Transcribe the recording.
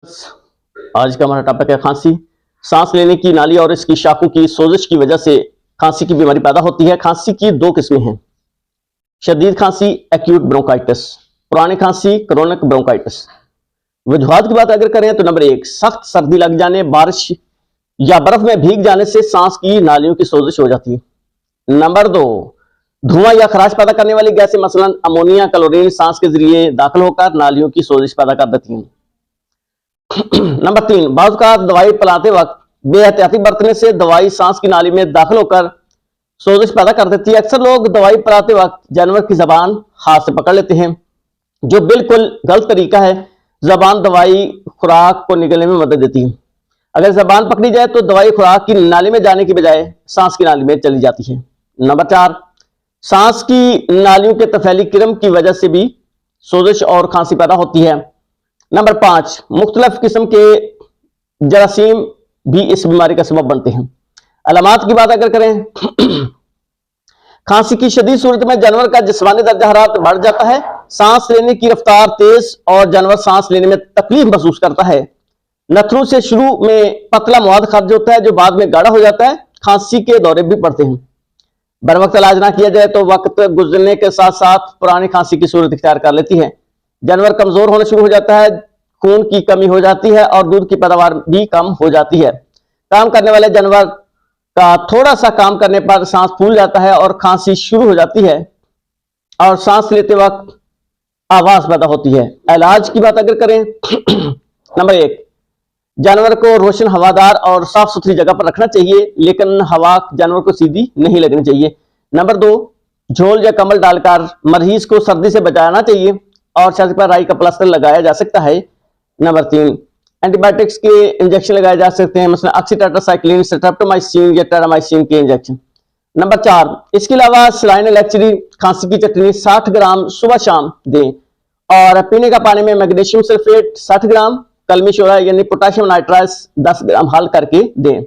आज का हमारा टॉपिक है खांसी। सांस लेने की नाली और इसकी शाखों की सोजिश की वजह से खांसी की बीमारी पैदा होती है। खांसी की दो किस्में हैं, शदीद खांसी एक्यूट ब्रोंकाइटिस, पुरानी खांसी क्रोनिक ब्रोंकाइटिस। वजूहात की बात अगर करें तो नंबर एक, सख्त सर्दी लग जाने, बारिश या बर्फ में भीग जाने से सांस की नालियों की सोजिश हो जाती है। नंबर दो, धुआं या खराश पैदा करने वाली गैसें मसलन अमोनिया, क्लोरीन सांस के जरिए दाखिल होकर नालियों की सोजिश पैदा कर देती हैं। नंबर तीन, बाज़ का दवाई पिलाते वक्त बेहतियाती बरतने से दवाई सांस की नाली में दाखिल होकर सोजिश पैदा कर देती है। अक्सर लोग दवाई पिलाते वक्त जानवर की जबान हाथ से पकड़ लेते हैं, जो बिल्कुल गलत तरीका है। जबान दवाई खुराक को निकलने में मदद देती है। अगर जबान पकड़ी जाए तो दवाई खुराक की नाली में जाने की बजाय सांस की नाली में चली जाती है। नंबर चार, सांस की नालियों के तफैली क्रम की वजह से भी सोजिश और खांसी पैदा होती है। नंबर पांच, मुख्तलिफ किस्म के जरासीम भी इस बीमारी का सबब बनते हैं। अलामात की बात अगर करें, खांसी की शदीद सूरत में जानवर का जिस्मानी दर्जा हरारत बढ़ जाता है, सांस लेने की रफ्तार तेज और जानवर सांस लेने में तकलीफ महसूस करता है। नथनों से शुरू में पतला मवाद खर्च होता है जो बाद में गाढ़ा हो जाता है। खांसी के दौरे भी पड़ते हैं। बर वक्त इलाज ना किया जाए तो वक्त गुजरने के साथ साथ पुरानी खांसी की सूरत इख्तियार कर लेती है। जानवर कमजोर होना शुरू हो जाता है, खून की कमी हो जाती है और दूध की पैदावार भी कम हो जाती है। काम करने वाले जानवर का थोड़ा सा काम करने पर सांस फूल जाता है और खांसी शुरू हो जाती है और सांस लेते वक्त आवाज पैदा होती है। इलाज की बात अगर करें, नंबर एक, जानवर को रोशन, हवादार और साफ सुथरी जगह पर रखना चाहिए, लेकिन हवा जानवर को सीधी नहीं लगनी चाहिए। नंबर दो, झोल या कम्बल डालकर मरीज को सर्दी से बचाना चाहिए और शरीर पर राई का प्लास्टर लगाया जा सकता है। नंबर तीन, एंटीबायोटिक्स के इंजेक्शन लगाए जा सकते हैं, मतलब ऑक्सीटेट्रासाइक्लिन, स्ट्रेप्टोमाइसिन या टेरामाइसिन के इंजेक्शन। नंबर चार, इसके अलावा सलाइन इलेक्ट्री, खांसी की चटनी 60 ग्राम सुबह शाम दें और पीने का पानी में मैग्नीशियम सल्फेट 60 ग्राम, कलमी शोरा यानी पोटाशियम नाइट्राइट 10 ग्राम हल करके दें।